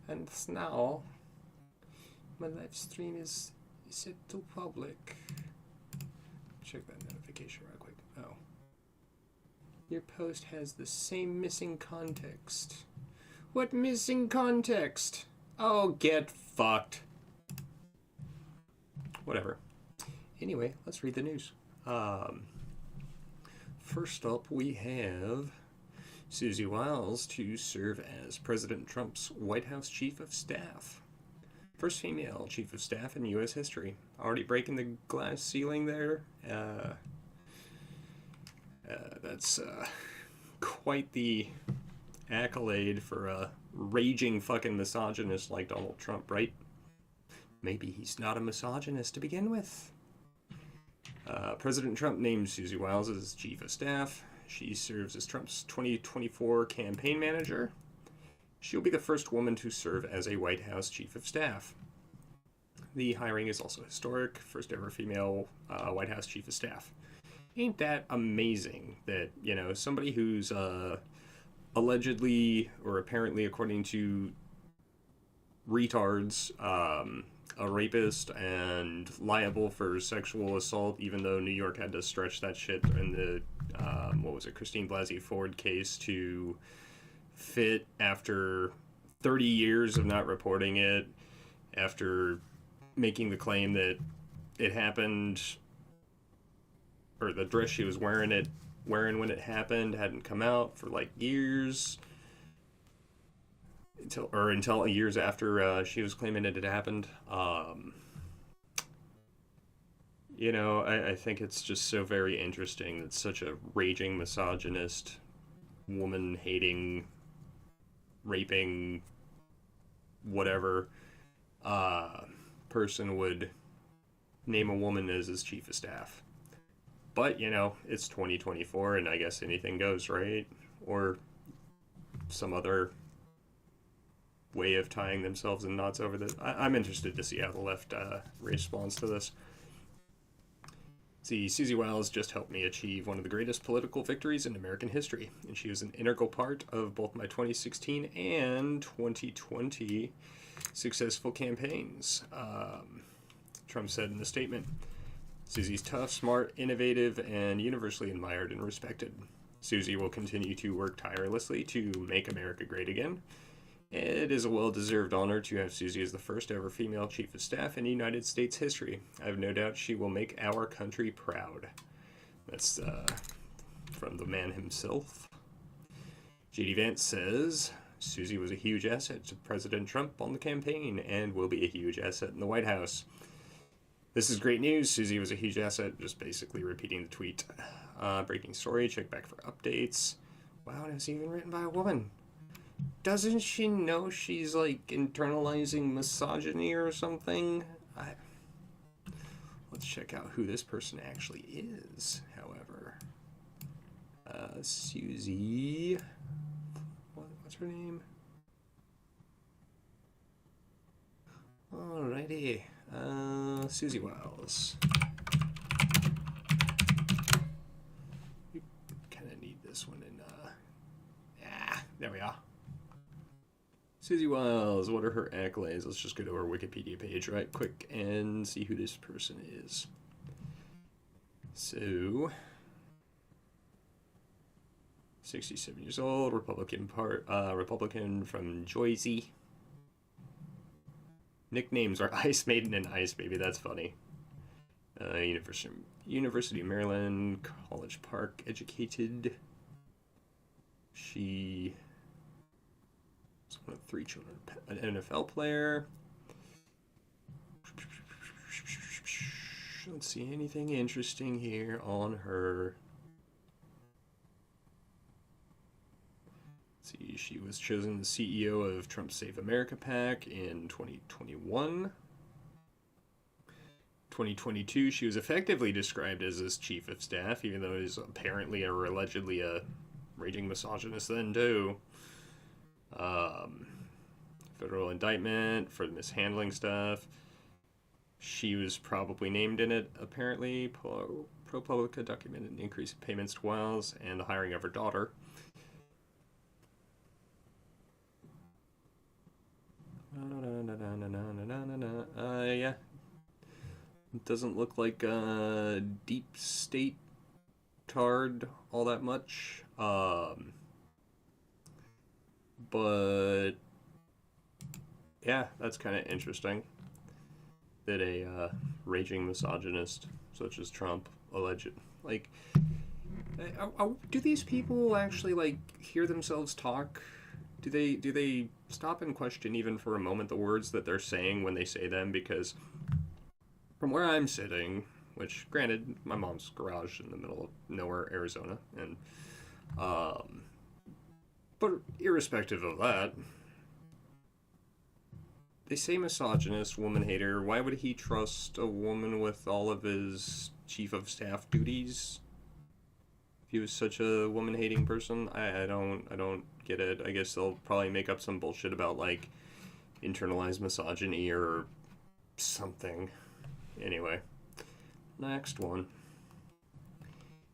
And now my live stream is set to public. Check that notification real quick. Oh. Your post has the same missing context. What missing context? Oh, get fucked. Whatever. Anyway, let's read the news. First up, we have Susie Wiles to serve as President Trump's White House Chief of Staff. First female Chief of Staff in U.S. history. Already breaking the glass ceiling there. That's quite the accolade for a raging fucking misogynist like Donald Trump, right? Maybe he's not a misogynist to begin with. President Trump named Susie Wiles as Chief of Staff. She serves as Trump's 2024 campaign manager. She'll be the first woman to serve as a White House Chief of Staff. The hiring is also historic, first ever female White House Chief of Staff. Ain't that amazing that, you know, somebody who's allegedly, or apparently according to retards, a rapist and liable for sexual assault, even though New York had to stretch that shit in the, Christine Blasey Ford case to fit after 30 years of not reporting it, after making the claim that it happened, or the dress she was wearing when it happened hadn't come out for like years, until years after she was claiming it had happened. You know, I think it's just so very interesting that such a raging misogynist, woman-hating, raping, whatever, person would name a woman as his chief of staff. But, you know, it's 2024 and I guess anything goes, right? Or some other way of tying themselves in knots over this. I'm interested to see how the left responds to this. See, Susie Wiles just helped me achieve one of the greatest political victories in American history, and she was an integral part of both my 2016 and 2020 successful campaigns, Trump said in a statement. Susie's tough, smart, innovative, and universally admired and respected. Susie will continue to work tirelessly to make America great again. It is a well-deserved honor to have Susie as the first ever female Chief of Staff in United States history. I have no doubt she will make our country proud. That's from the man himself. J.D. Vance says, Susie was a huge asset to President Trump on the campaign and will be a huge asset in the White House. This is great news. Susie was a huge asset, just basically repeating the tweet. Breaking story, check back for updates. Wow, it was even written by a woman. Doesn't she know she's, like, internalizing misogyny or something? Let's check out who this person actually is, however. Susie... What's her name? Alrighty. Susie Wiles. You kind of need this one in, there we are. Susie Wiles, what are her accolades? Let's just go to her Wikipedia page right quick and see who this person is. So, 67 years old, Republican from Jersey. Nicknames are Ice Maiden and Ice Baby, that's funny. University of Maryland, College Park educated. She is one of 3 children, an NFL player. Don't see anything interesting here on her. Let's see, she was chosen the CEO of Trump's Save America PAC in 2021. 2022, she was effectively described as his chief of staff, even though he's apparently or allegedly a raging misogynist then too. Federal indictment for mishandling stuff. She was probably named in it, apparently. ProPublica documented an increase in payments to Wiles and the hiring of her daughter. Yeah. It doesn't look like deep state tard all that much. But yeah, that's kind of interesting that a raging misogynist such as Trump alleged like do these people actually like hear themselves talk? Do they stop and question even for a moment the words that they're saying when they say them? Because from where I'm sitting, which granted my mom's garage in the middle of nowhere, Arizona, and but irrespective of that, they say misogynist, woman hater. Why would he trust a woman with all of his chief of staff duties? If he was such a woman hating person, I don't get it. I guess they'll probably make up some bullshit about like internalized misogyny or something. Anyway, next one.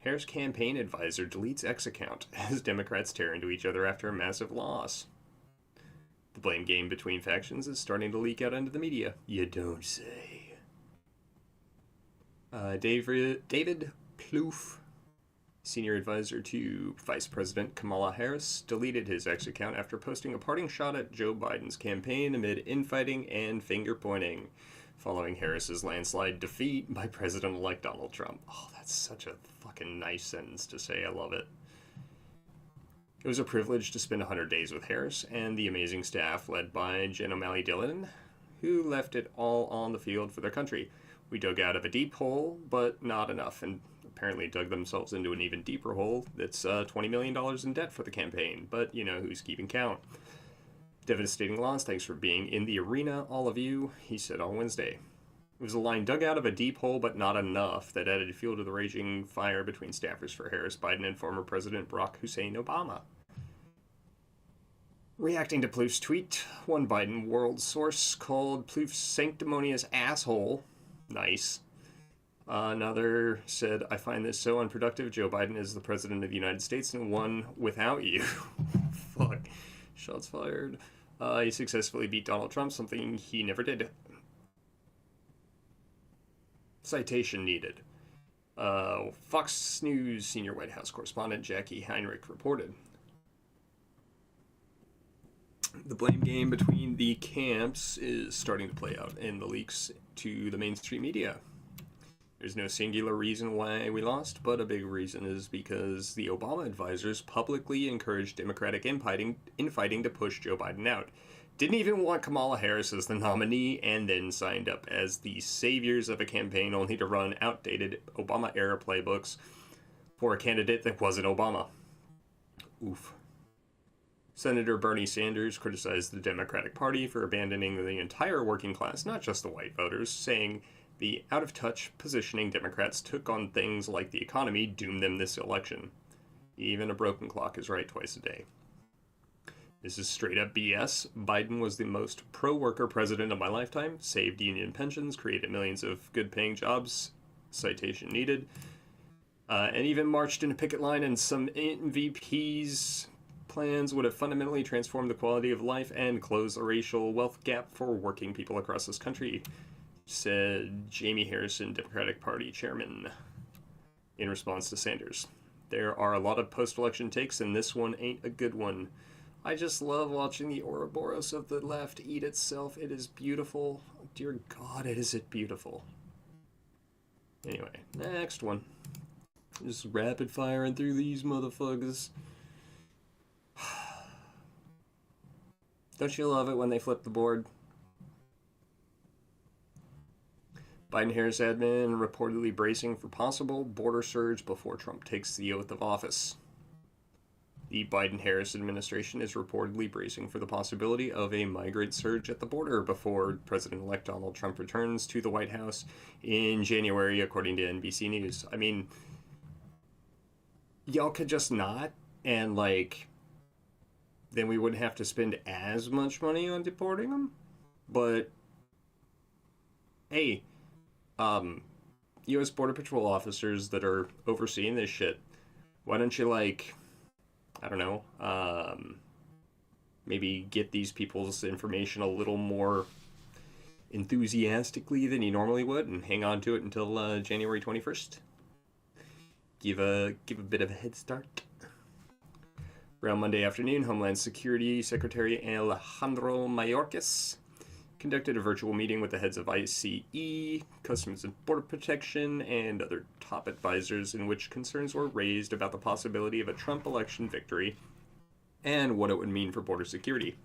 Harris campaign advisor deletes X account as Democrats tear into each other after a massive loss. The blame game between factions is starting to leak out into the media. You don't say. David Plouffe, senior advisor to Vice President Kamala Harris, deleted his X account after posting a parting shot at Joe Biden's campaign amid infighting and finger-pointing, following Harris's landslide defeat by President-elect Donald Trump. Oh, that's such a fucking nice sentence to say. I love it. It was a privilege to spend 100 days with Harris and the amazing staff led by Jen O'Malley Dillon, who left it all on the field for their country. We dug out of a deep hole, but not enough, and apparently dug themselves into an even deeper hole that's $20 million in debt for the campaign, but you know who's keeping count. Devastating loss, thanks for being in the arena, all of you, he said on Wednesday. It was a line dug out of a deep hole, but not enough, that added fuel to the raging fire between staffers for Harris, Biden, and former President Barack Hussein Obama. Reacting to Plouffe's tweet, one Biden world source called Plouffe sanctimonious asshole. Nice. Another said, I find this so unproductive. Joe Biden is the president of the United States and won without you. Fuck. Shots fired. He successfully beat Donald Trump, something he never did. Citation needed. Fox News senior White House correspondent Jackie Heinrich reported. The blame game between the camps is starting to play out in the leaks to the mainstream media. There's no singular reason why we lost, but a big reason is because the Obama advisors publicly encouraged Democratic infighting to push Joe Biden out. Didn't even want Kamala Harris as the nominee, and then signed up as the saviors of a campaign only to run outdated Obama-era playbooks for a candidate that wasn't Obama. Oof. Senator Bernie Sanders criticized the Democratic Party for abandoning the entire working class, not just the white voters, saying the out-of-touch positioning Democrats took on things like the economy doomed them this election. Even a broken clock is right twice a day. This is straight-up BS. Biden was the most pro-worker president of my lifetime, saved union pensions, created millions of good-paying jobs, citation needed, and even marched in a picket line, and some MVPs' plans would have fundamentally transformed the quality of life and closed the racial wealth gap for working people across this country, said Jamie Harrison, Democratic Party chairman, in response to Sanders. There are a lot of post-election takes, and this one ain't a good one. I just love watching the Ouroboros of the left eat itself. It is beautiful. Dear God, is it beautiful. Anyway, next one. Just rapid firing through these motherfuckers. Don't you love it when they flip the board? Biden-Harris admin reportedly bracing for possible border surge before Trump takes the oath of office. The Biden-Harris administration is reportedly bracing for the possibility of a migrant surge at the border before President-elect Donald Trump returns to the White House in January, according to NBC News. I mean, y'all could just not, and like, then we wouldn't have to spend as much money on deporting them. But hey, U.S. Border Patrol officers that are overseeing this shit, why don't you, like, I don't know, maybe get these people's information a little more enthusiastically than he normally would, and hang on to it until January 21st. Give a bit of a head start. Around Monday afternoon, Homeland Security Secretary Alejandro Mayorkas conducted a virtual meeting with the heads of ICE, Customs and Border Protection, and other top advisors, in which concerns were raised about the possibility of a Trump election victory and what it would mean for border security.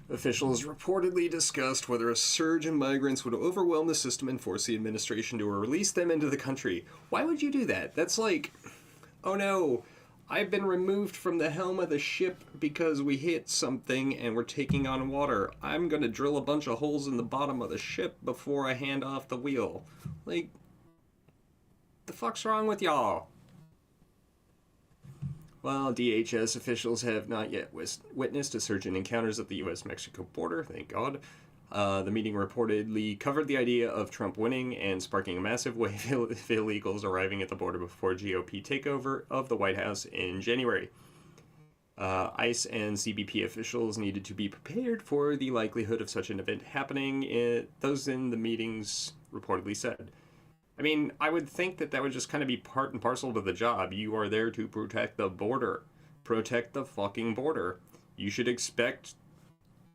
Officials reportedly discussed whether a surge in migrants would overwhelm the system and force the administration to release them into the country. Why would you do that? That's like, oh no, I've been removed from the helm of the ship because we hit something and we're taking on water. I'm gonna drill a bunch of holes in the bottom of the ship before I hand off the wheel. Like, the fuck's wrong with y'all? Well, DHS officials have not yet witnessed a surge in encounters at the U.S.-Mexico border, thank God. The meeting reportedly covered the idea of Trump winning and sparking a massive wave of illegals arriving at the border before GOP takeover of the White House in January. ICE and CBP officials needed to be prepared for the likelihood of such an event happening, those in the meetings reportedly said. I mean, I would think that would just kind of be part and parcel to the job. You are there to protect the border. Protect the fucking border. You should expect...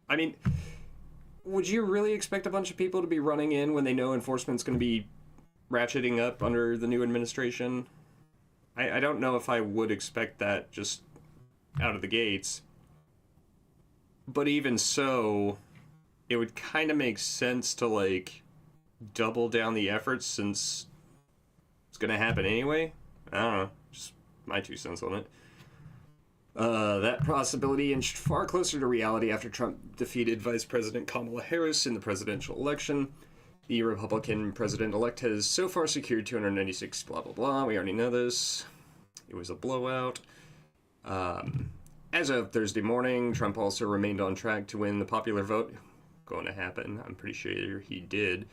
I mean, would you really expect a bunch of people to be running in when they know enforcement's going to be ratcheting up under the new administration? I don't know if I would expect that just out of the gates. But even so, it would kind of make sense to, like, double down the efforts since it's gonna happen anyway. I don't know, just my 2 cents on it. That possibility inched far closer to reality after Trump defeated Vice President Kamala Harris in the presidential election. The Republican president-elect has so far secured 296 blah blah blah. We already know this. It was a blowout. As of Thursday morning, Trump also remained on track to win the popular vote. Going to happen. I'm pretty sure he did.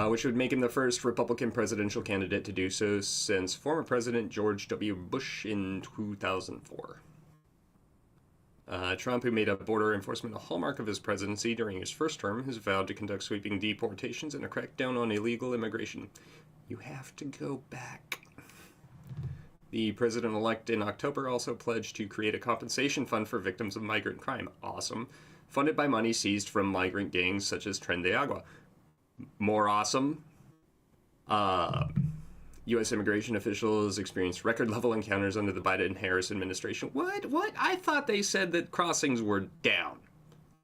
Which would make him the first Republican presidential candidate to do so since former President George W. Bush in 2004. Trump, who made up border enforcement a hallmark of his presidency during his first term, has vowed to conduct sweeping deportations and a crackdown on illegal immigration. You have to go back. The president-elect in October also pledged to create a compensation fund for victims of migrant crime. Awesome. Funded by money seized from migrant gangs such as Tren de Agua. More awesome. U.S. immigration officials experienced record-level encounters under the Biden-Harris administration. What? I thought they said that crossings were down.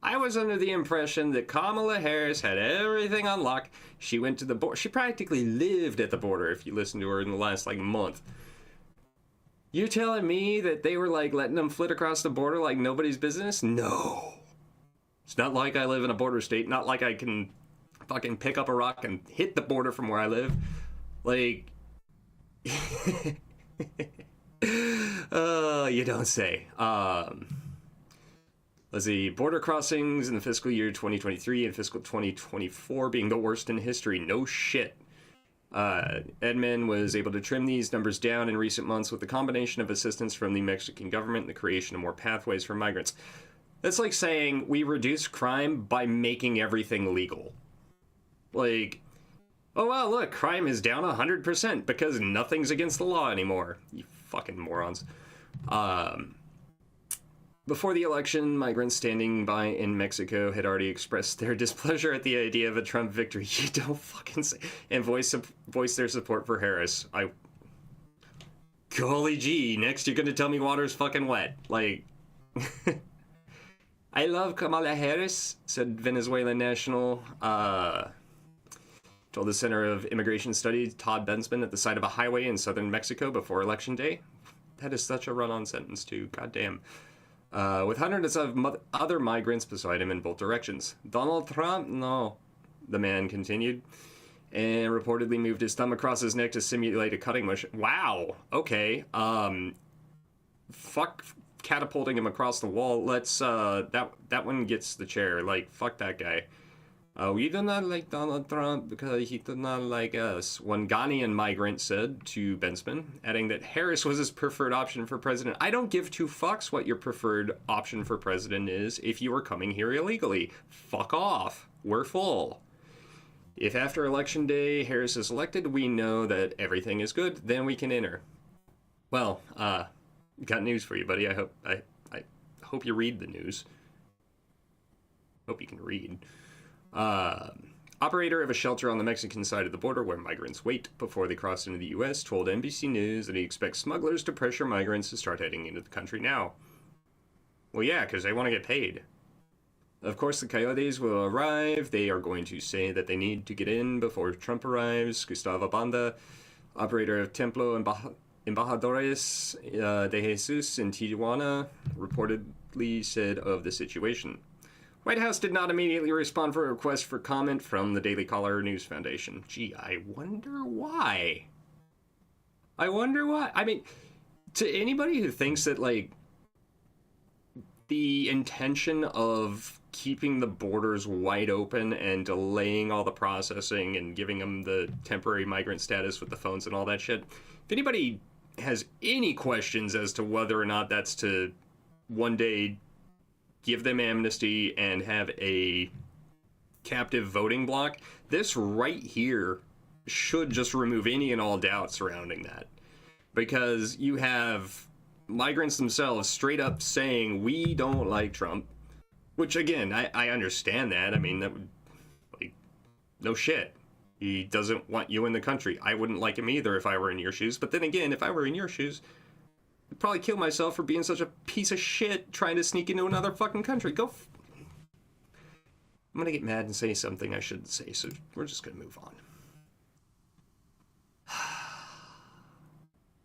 I was under the impression that Kamala Harris had everything on lock. She went to the border. She practically lived at the border, if you listen to her in the last, month. You're telling me that they were, letting them flit across the border like nobody's business? No. It's not like I live in a border state. Not like I can fucking pick up a rock and hit the border from where I live. You don't say. Let's see. Border crossings in the fiscal year 2023 and fiscal 2024 being the worst in history. No shit. Edmund was able to trim these numbers down in recent months with the combination of assistance from the Mexican government and the creation of more pathways for migrants. That's like saying we reduce crime by making everything legal. Oh wow, look, crime is down 100% because nothing's against the law anymore. You fucking morons. Before the election, migrants standing by in Mexico had already expressed their displeasure at the idea of a Trump victory. You don't fucking say. And voice their support for Harris. Golly gee, next you're gonna tell me water's fucking wet. I love Kamala Harris, said Venezuelan national. Told the Center of Immigration Studies, Todd Bensman, at the side of a highway in southern Mexico before Election Day. That is such a run-on sentence, too. Goddamn. With hundreds of other migrants beside him in both directions. Donald Trump? No, the man continued, and reportedly moved his thumb across his neck to simulate a cutting motion. Wow. Okay. Fuck catapulting him across the wall. Let's, that one gets the chair. Fuck that guy. We do not like Donald Trump because he did not like us, one Ghanaian migrant said to Bensman, adding that Harris was his preferred option for president. I don't give two fucks what your preferred option for president is if you are coming here illegally. Fuck off. We're full. If after Election Day Harris is elected, we know that everything is good, then we can enter. Well, got news for you, buddy. I hope you read the news. Hope you can read. Operator of a shelter on the Mexican side of the border where migrants wait before they cross into the U.S. told NBC News that he expects smugglers to pressure migrants to start heading into the country now. Well, yeah, because they want to get paid. Of course, the coyotes will arrive. They are going to say that they need to get in before Trump arrives. Gustavo Banda, operator of Templo Embajadores de Jesus in Tijuana, reportedly said of the situation. White House did not immediately respond for a request for comment from the Daily Caller News Foundation. Gee, I wonder why. I mean, to anybody who thinks that, like, the intention of keeping the borders wide open and delaying all the processing and giving them the temporary migrant status with the phones and all that shit, if anybody has any questions as to whether or not that's to one day give them amnesty and have a captive voting bloc, this right here should just remove any and all doubt surrounding that. Because you have migrants themselves straight up saying, we don't like Trump. Which, again, I understand that. I mean, that would, like, no shit. He doesn't want you in the country. I wouldn't like him either if I were in your shoes. But then again, if I were in your shoes, I'd probably kill myself for being such a piece of shit trying to sneak into another fucking country. I'm gonna get mad and say something I shouldn't say, so we're just gonna move on.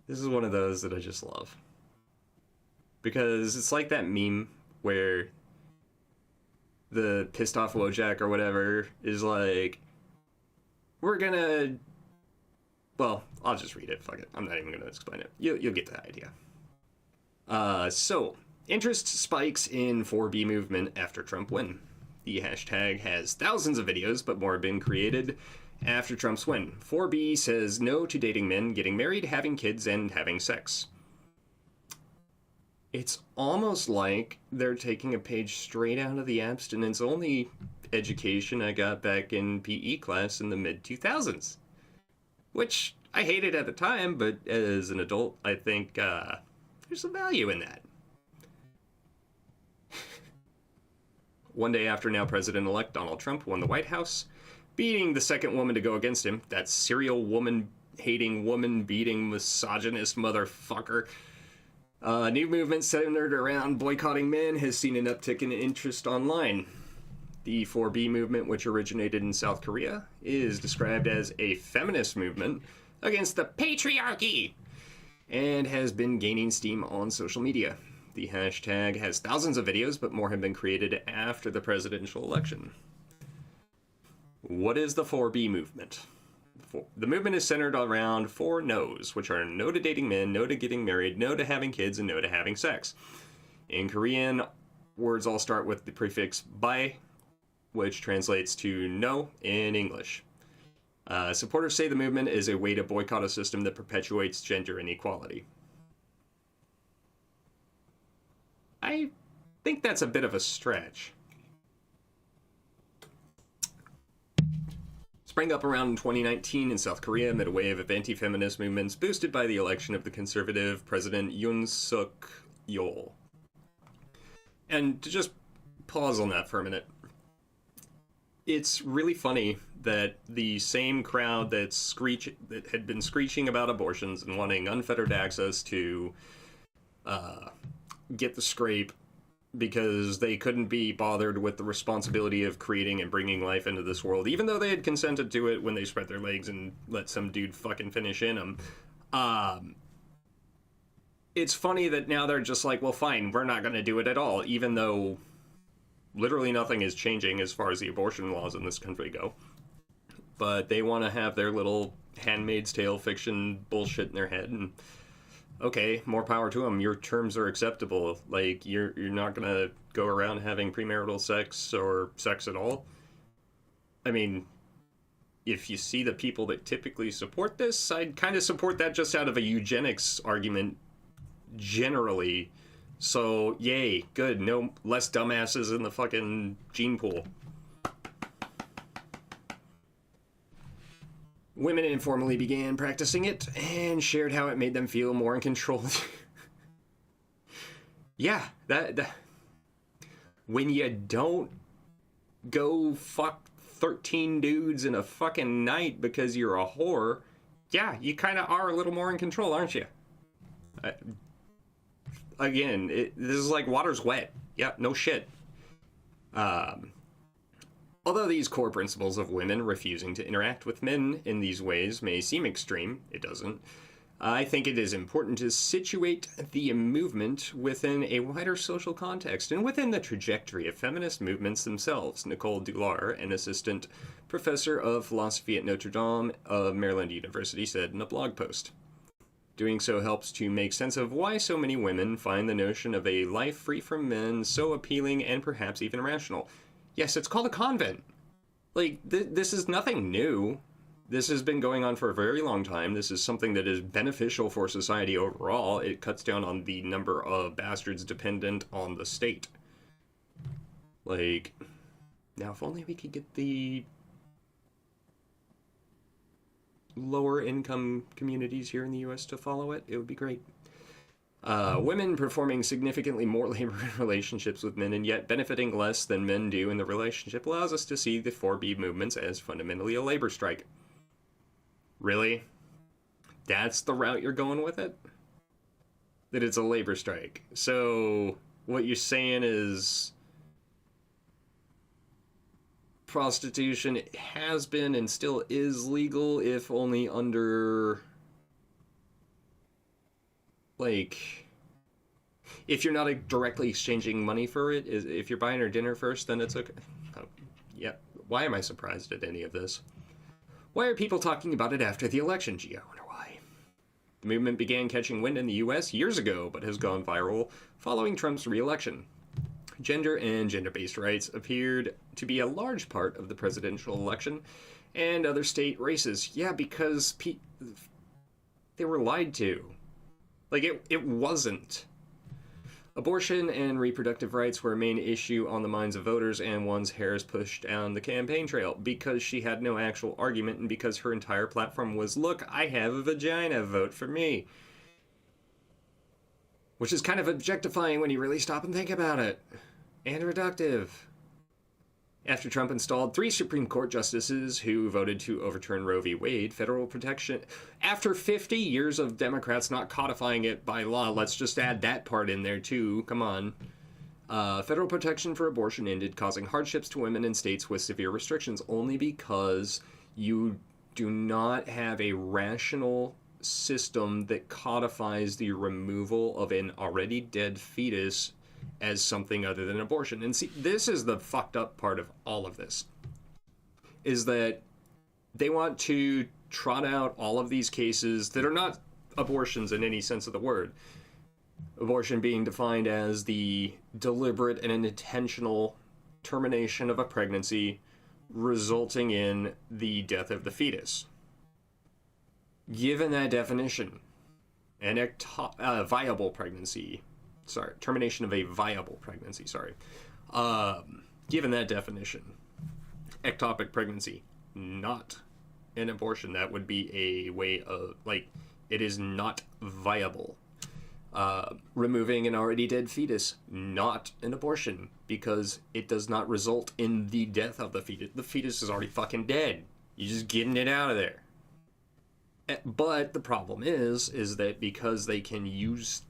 This is one of those that I just love. Because it's like that meme where the pissed off Wojak or whatever is like, we're gonna... Well, I'll just read it. Fuck it. I'm not even gonna explain it. You'll get the idea. So, interest spikes in 4B movement after Trump win. The hashtag has thousands of videos, but more have been created after Trump's win. 4B says no to dating men, getting married, having kids, and having sex. It's almost like they're taking a page straight out of the abstinence-only education I got back in PE class in the mid-2000s. Which I hated at the time, but as an adult, I think there's some value in that. One day after now President-elect Donald Trump won the White House, beating the second woman to go against him, that serial woman-hating, woman-beating, misogynist motherfucker. A new movement centered around boycotting men has seen an uptick in interest online. The 4B movement, which originated in South Korea, is described as a feminist movement against the patriarchy and has been gaining steam on social media. The hashtag has thousands of videos, but more have been created after the presidential election. What is the 4B movement? The movement is centered around 4 no's, which are no to dating men, no to getting married, no to having kids, and no to having sex. In Korean, words all start with the prefix bai, which translates to no in English. Supporters say the movement is a way to boycott a system that perpetuates gender inequality. I think that's a bit of a stretch. Sprang up around 2019 in South Korea amid a wave of anti-feminist movements boosted by the election of the conservative President Yoon Suk-yeol. And to just pause on that for a minute, it's really funny that the same crowd that had been screeching about abortions and wanting unfettered access to get the scrape because they couldn't be bothered with the responsibility of creating and bringing life into this world, even though they had consented to it when they spread their legs and let some dude fucking finish in them. It's funny that now they're just like, well, fine, we're not going to do it at all, even though literally nothing is changing as far as the abortion laws in this country go. But they want to have their little Handmaid's Tale fiction bullshit in their head, and okay, more power to them. Your terms are acceptable. Like, you're not gonna go around having premarital sex or sex at all. I mean, if you see the people that typically support this, I'd kind of support that just out of a eugenics argument generally. So, yay, good. No less dumbasses in the fucking gene pool. Women informally began practicing it and shared how it made them feel more in control. Yeah, that when you don't go fuck 13 dudes in a fucking night because you're a whore, yeah, you kind of are a little more in control, aren't you? Again, this is like water's wet. Yeah, no shit. Although these core principles of women refusing to interact with men in these ways may seem extreme, it doesn't. I think it is important to situate the movement within a wider social context and within the trajectory of feminist movements themselves, Nicole Dular, an assistant professor of philosophy at Notre Dame of Maryland University, said in a blog post. Doing so helps to make sense of why so many women find the notion of a life free from men so appealing and perhaps even rational. Yes, it's called a convent. Like, this is nothing new. This has been going on for a very long time. This is something that is beneficial for society overall. It cuts down on the number of bastards dependent on the state. Like, now if only we could get the lower income communities here in the US to follow it, it would be great. Women performing significantly more labor relationships with men and yet benefiting less than men do in the relationship allows us to see the 4B movements as fundamentally a labor strike. Really? That's the route you're going with it? That it's a labor strike. So what you're saying is prostitution has been and still is legal, if only under, like, if you're not directly exchanging money for it. If you're buying her dinner first, then it's okay. Oh, yeah. Why am I surprised at any of this? Why are people talking about it after the election? Gee, I wonder why. The movement began catching wind in the US years ago, but has gone viral following Trump's re-election. Gender and gender-based rights appeared to be a large part of the presidential election and other state races. Yeah, because they were lied to. Like, it wasn't. Abortion and reproductive rights were a main issue on the minds of voters, and ones Harris pushed down the campaign trail because she had no actual argument and because her entire platform was, look, I have a vagina, vote for me. Which is kind of objectifying when you really stop and think about it. And reductive. After Trump installed 3 Supreme Court justices who voted to overturn Roe v. Wade, federal protection... After 50 years of Democrats not codifying it by law, let's just add that part in there too, come on. Federal protection for abortion ended, causing hardships to women in states with severe restrictions only because you do not have a rational system that codifies the removal of an already dead fetus as something other than abortion. And see, this is the fucked up part of all of this, is that they want to trot out all of these cases that are not abortions in any sense of the word. Abortion being defined as the deliberate and intentional termination of a pregnancy resulting in the death of the fetus. Given that definition, an viable pregnancy, termination of a viable pregnancy, given that definition, ectopic pregnancy, not an abortion. That would be a way of, like, it is not viable. Removing an already dead fetus, not an abortion, because it does not result in the death of the fetus. The fetus is already fucking dead. You're just getting it out of there. But the problem is that because they can use...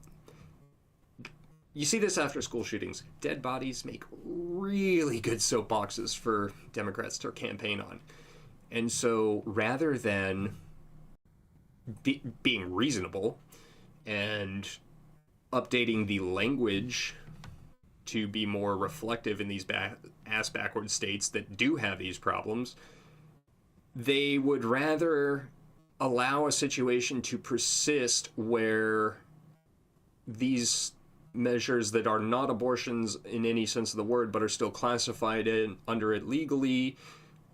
You see this after school shootings. Dead bodies make really good soapboxes for Democrats to campaign on. And so rather than being reasonable and updating the language to be more reflective in these ass-backward states that do have these problems, they would rather allow a situation to persist where these measures that are not abortions in any sense of the word but are still classified under it legally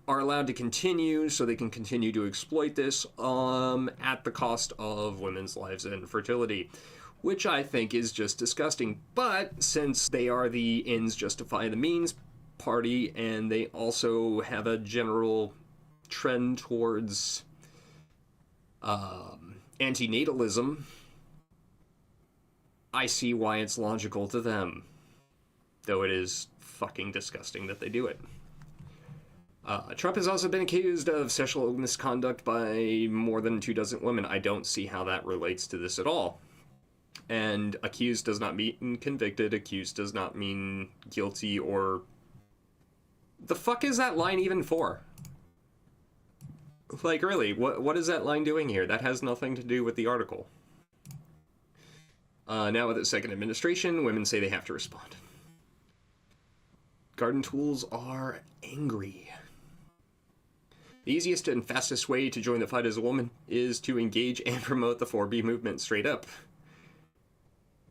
are allowed to continue so they can continue to exploit this at the cost of women's lives and fertility, which I think is just disgusting. But since they are the ends justify the means party, and they also have a general trend towards antinatalism, I see why it's logical to them, though it is fucking disgusting that they do it. Trump has also been accused of sexual misconduct by more than 24 women. I don't see how that relates to this at all. And accused does not mean convicted. Accused does not mean guilty or... The fuck is that line even for? Like, really, what is that line doing here? That has nothing to do with the article. Now with the second administration, women say they have to respond. Garden tools are angry. The easiest and fastest way to join the fight as a woman is to engage and promote the 4B movement straight up.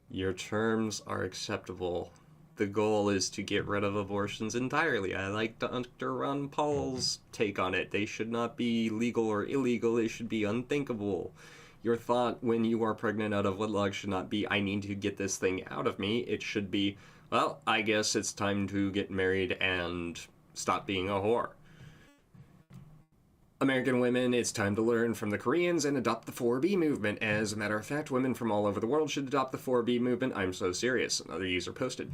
Your terms are acceptable. The goal is to get rid of abortions entirely. I like Dr. Ron Paul's take on it. They should not be legal or illegal. They should be unthinkable. Your thought when you are pregnant out of wedlock should not be, I need to get this thing out of me. It should be, well, I guess it's time to get married and stop being a whore. American women, it's time to learn from the Koreans and adopt the 4B movement. As a matter of fact, women from all over the world should adopt the 4B movement. I'm so serious. Another user posted.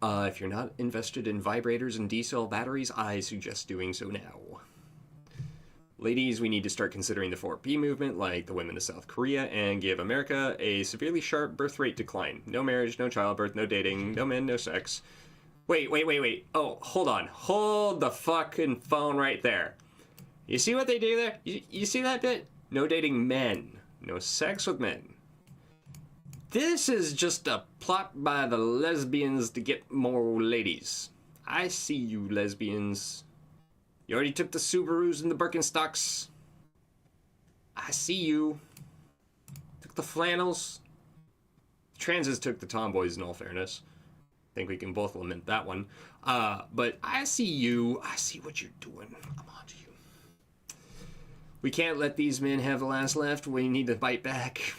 If you're not invested in vibrators and D-cell batteries, I suggest doing so now. Ladies, we need to start considering the 4B movement like the women of South Korea and give America a severely sharp birth rate decline. No marriage, no childbirth, no dating, no men, no sex. Wait. Oh, hold on. Hold the fucking phone right there. You see what they do there? You see that bit? No dating men. No sex with men. This is just a plot by the lesbians to get more ladies. I see you, lesbians. You already took the Subarus and the Birkenstocks. I see you. Took the flannels. Transes took the tomboys, in all fairness. I think we can both lament that one. But I see you. I see what you're doing. I'm on to you. We can't let these men have the last laugh. We need to bite back.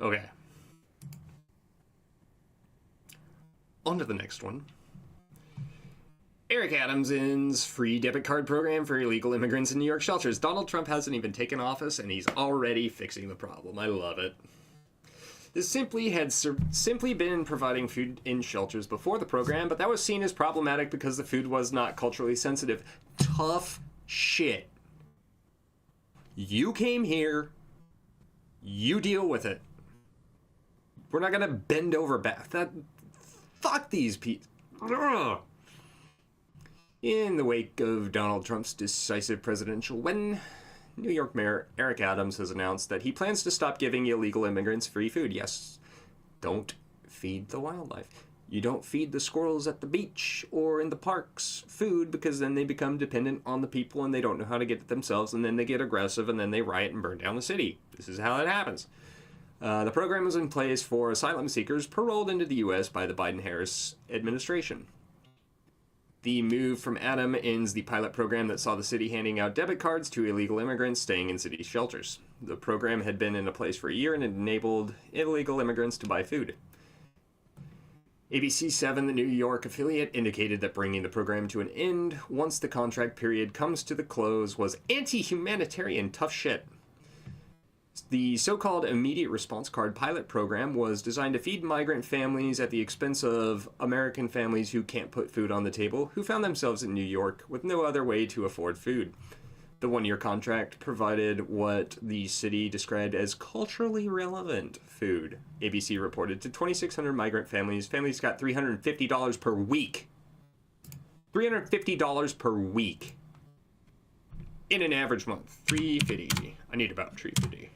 Okay. On to the next one. Eric Adams's free debit card program for illegal immigrants in New York shelters. Donald Trump hasn't even taken office, and he's already fixing the problem. I love it. This simply been providing food in shelters before the program, but that was seen as problematic because the food was not culturally sensitive. Tough shit. You came here. You deal with it. We're not gonna bend over back. Fuck these people. In the wake of Donald Trump's decisive presidential win, New York Mayor Eric Adams has announced that he plans to stop giving illegal immigrants free food. Yes, don't feed the wildlife. You don't feed the squirrels at the beach or in the parks food, because then they become dependent on the people and they don't know how to get it themselves, and then they get aggressive and then they riot and burn down the city. This is how it happens. The program was in place for asylum seekers paroled into the U.S. by the Biden-Harris administration. The move from Adam ends the pilot program that saw the city handing out debit cards to illegal immigrants staying in city shelters. The program had been in place for a year and it enabled illegal immigrants to buy food. ABC7, the New York affiliate, indicated that bringing the program to an end once the contract period comes to the close was anti-humanitarian tough shit. The so-called Immediate Response Card pilot program was designed to feed migrant families at the expense of American families who can't put food on the table, who found themselves in New York with no other way to afford food. The one-year contract provided what the city described as culturally relevant food. ABC reported to 2,600 migrant families. Families got $350 per week. $350 per week. In an average month. $350. I need about $350.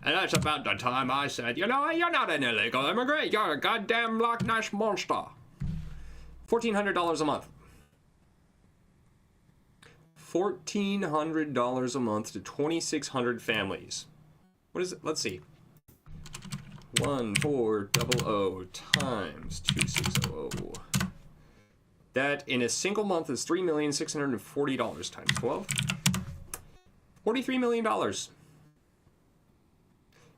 And that's about the time I said, you know what, you're not an illegal immigrant, you're a goddamn Loch Ness monster. $1,400 a month. $1,400 a month to 2,600 families. What is it? Let's see. 1400 times 2600. That in a single month is $3,640 times 12. $43 million.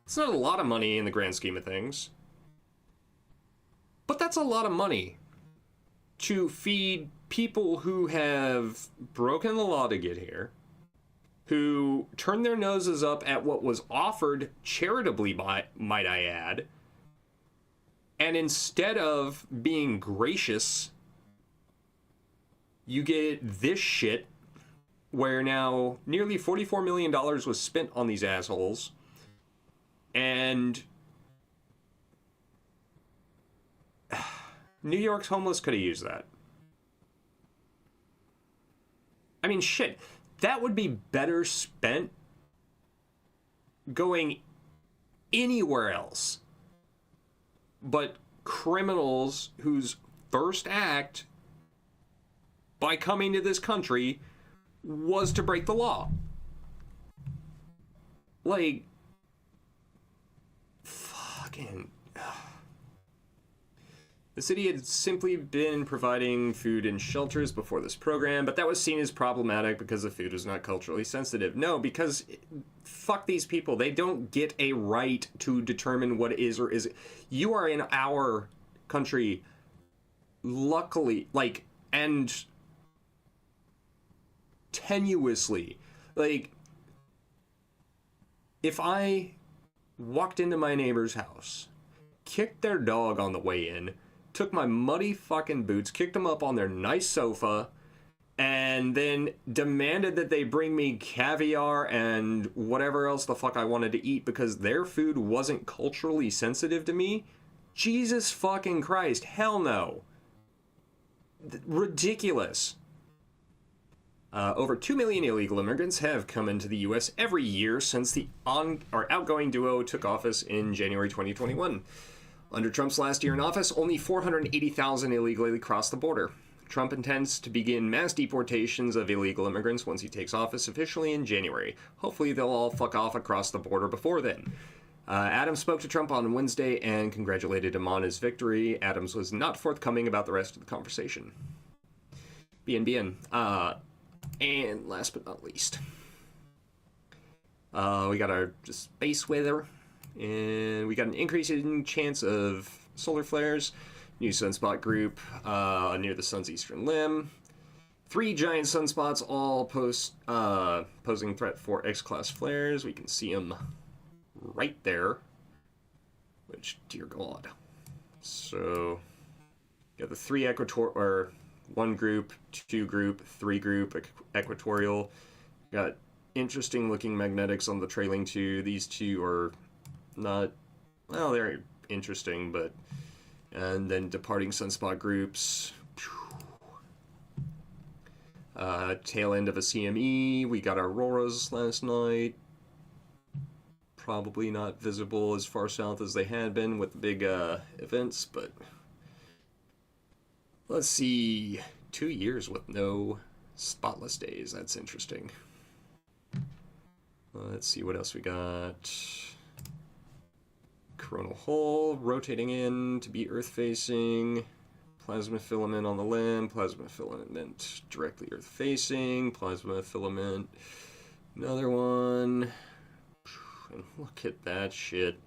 It's not a lot of money in the grand scheme of things. But that's a lot of money to feed people who have broken the law to get here, who turned their noses up at what was offered charitably, might I add, and instead of being gracious, you get this shit where now nearly $44 million was spent on these assholes, and New York's homeless could have used that. I mean, shit, that would be better spent going anywhere else. But criminals whose first act by coming to this country was to break the law. Like, fucking... The city had simply been providing food and shelters before this program, but that was seen as problematic because the food was not culturally sensitive. No, because fuck these people. They don't get a right to determine what is or isn't. You are in our country, luckily, like, and tenuously. Like, if I walked into my neighbor's house, kicked their dog on the way in, took my muddy fucking boots, kicked them up on their nice sofa, and then demanded that they bring me caviar and whatever else the fuck I wanted to eat because their food wasn't culturally sensitive to me, Jesus fucking Christ, hell no. Ridiculous. Over 2 million illegal immigrants have come into the U.S. every year since the outgoing duo took office in January 2021. Under Trump's last year in office, only 480,000 illegally crossed the border. Trump intends to begin mass deportations of illegal immigrants once he takes office officially in January. Hopefully they'll all fuck off across the border before then. Adams spoke to Trump on Wednesday and congratulated him on his victory. Adams was not forthcoming about the rest of the conversation. Bien. And last but not least, we got our space weather. And we got an increasing chance of solar flares. New sunspot group near the sun's eastern limb. 3 giant sunspots, all posing threat for X-class flares. We can see them right there. Which, dear God. So, got the 3 or 1 group, 2 group, 3 group, equatorial. Got interesting looking magnetics on the trailing 2. These 2 are not, well, they're interesting, but, and then departing sunspot groups. Tail end of a CME. We got our auroras last night. Probably not visible as far south as they had been with the big events, but let's see. 2 years with no spotless days. That's interesting. Let's see what else we got. Coronal hole rotating in to be Earth-facing. Plasma filament on the limb. Plasma filament directly Earth-facing. Plasma filament. Another one. And look at that shit.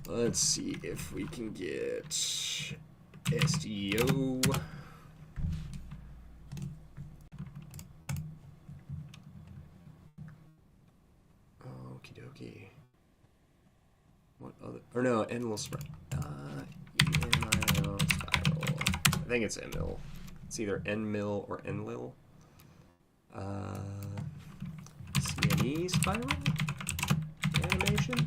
Let's see if we can get SDO. Okie dokie. What other? Or no, Enlil spiral. Enlil spiral. I think it's Enlil. It's either Enmil or Enlil. CME spiral animation.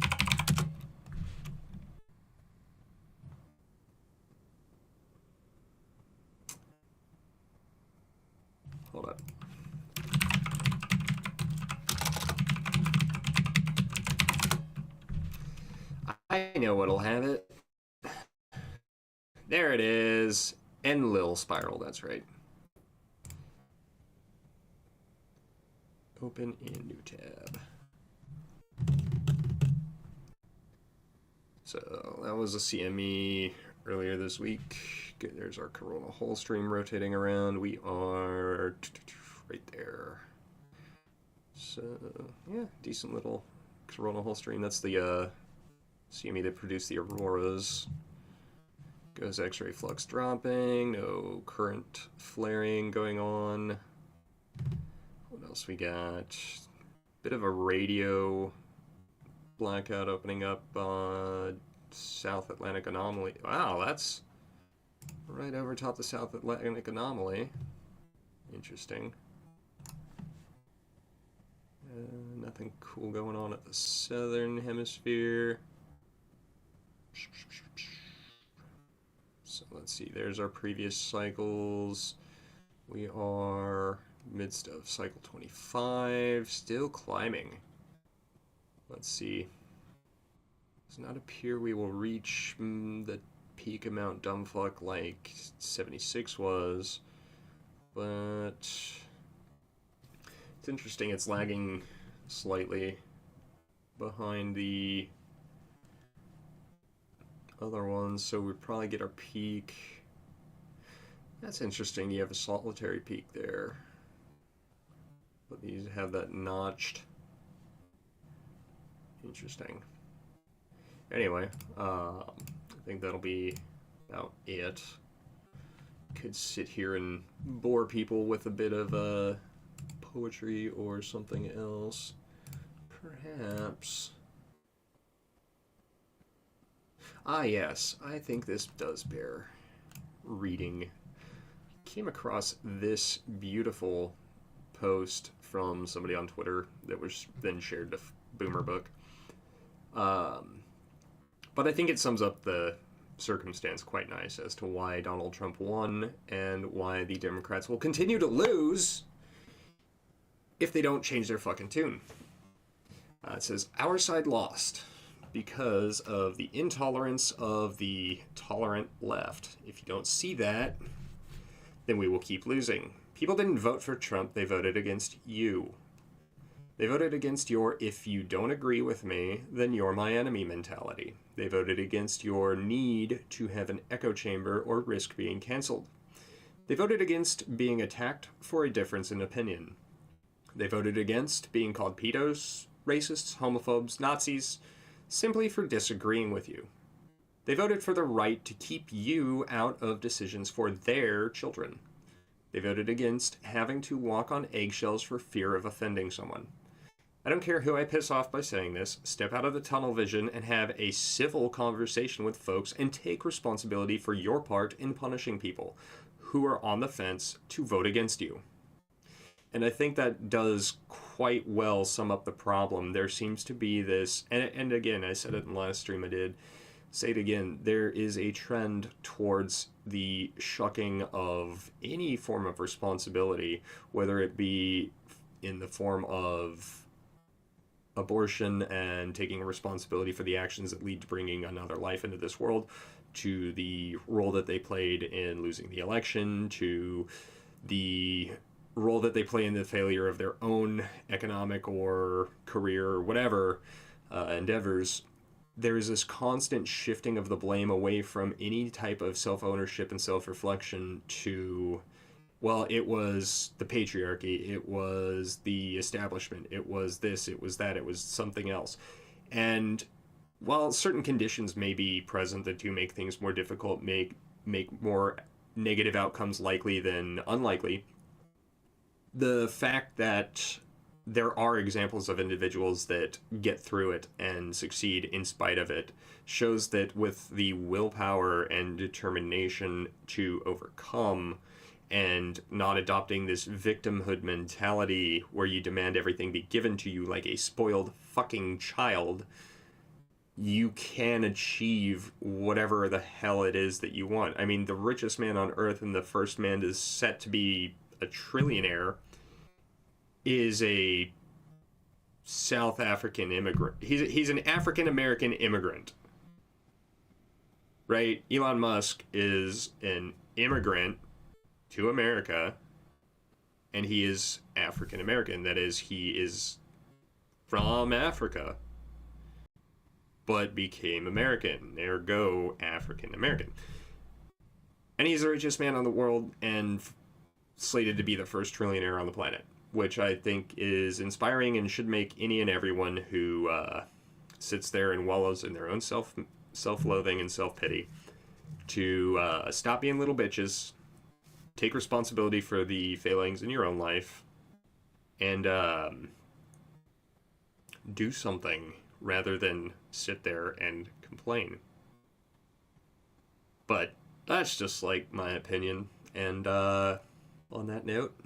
Hold up. I know what'll have it. There it is. Enlil spiral, that's right. Open in new tab. So that was a CME earlier this week. Good, there's our coronal hole stream rotating around. We are right there. So yeah, decent little coronal hole stream. That's the CME that produced the auroras. Goes X-ray flux dropping. No current flaring going on. What else we got? Bit of a radio blackout opening up South Atlantic anomaly. Wow, that's right over top the South Atlantic anomaly. Interesting. Nothing cool going on at the southern hemisphere. So let's see, there's our previous cycles. We are midst of cycle 25, still climbing. Let's see. Does not appear we will reach the peak amount dumbfuck like 76 was, but it's interesting. It's lagging slightly behind the other ones, so we'd probably get our peak. That's interesting. You have a solitary peak there, but these have that notched. Interesting. Anyway, I think that'll be about it. Could sit here and bore people with a bit of poetry or something else. Perhaps. Ah, yes, I think this does bear reading. Came across this beautiful post from somebody on Twitter that was then shared to Boomer Book. But I think it sums up the circumstance quite nice as to why Donald Trump won and why the Democrats will continue to lose if they don't change their fucking tune. It says, "Our side lost because of the intolerance of the tolerant left. If you don't see that, then we will keep losing. People didn't vote for Trump, they voted against you. They voted against your if you don't agree with me, then you're my enemy mentality. They voted against your need to have an echo chamber or risk being canceled. They voted against being attacked for a difference in opinion. They voted against being called pedos, racists, homophobes, Nazis, simply for disagreeing with you. They voted for the right to keep you out of decisions for their children. They voted against having to walk on eggshells for fear of offending someone. I don't care who I piss off by saying this, step out of the tunnel vision and have a civil conversation with folks and take responsibility for your part in punishing people who are on the fence to vote against you." And I think that does quite well sum up the problem. There seems to be this, and again, I said it in the last stream I did, say it again, there is a trend towards the shucking of any form of responsibility, whether it be in the form of abortion and taking responsibility for the actions that lead to bringing another life into this world, to the role that they played in losing the election, to the role that they play in the failure of their own economic or career or whatever endeavors. There is this constant shifting of the blame away from any type of self-ownership and self-reflection to, well, it was the patriarchy, it was the establishment, it was this, it was that, it was something else. And while certain conditions may be present that do make things more difficult, make more negative outcomes likely than unlikely, the fact that there are examples of individuals that get through it and succeed in spite of it shows that with the willpower and determination to overcome and not adopting this victimhood mentality where you demand everything be given to you like a spoiled fucking child, you can achieve whatever the hell it is that you want. I mean, the richest man on earth and the first man is set to be a trillionaire is a South African immigrant. He's an African American immigrant, right? Elon Musk is an immigrant to America, and he is African American. That is, he is from Africa. but became American, ergo African American. And he's the richest man in the world and slated to be the first trillionaire on the planet, which I think is inspiring and should make any and everyone who sits there and wallows in their own self-loathing and self-pity to stop being little bitches, take responsibility for the failings in your own life, and do something rather than sit there and complain. But that's just like my opinion. And on that note,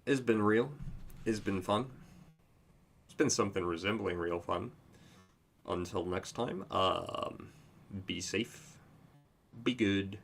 it's been real. It's been fun. It's been something resembling real fun. Until next time, be safe, be good,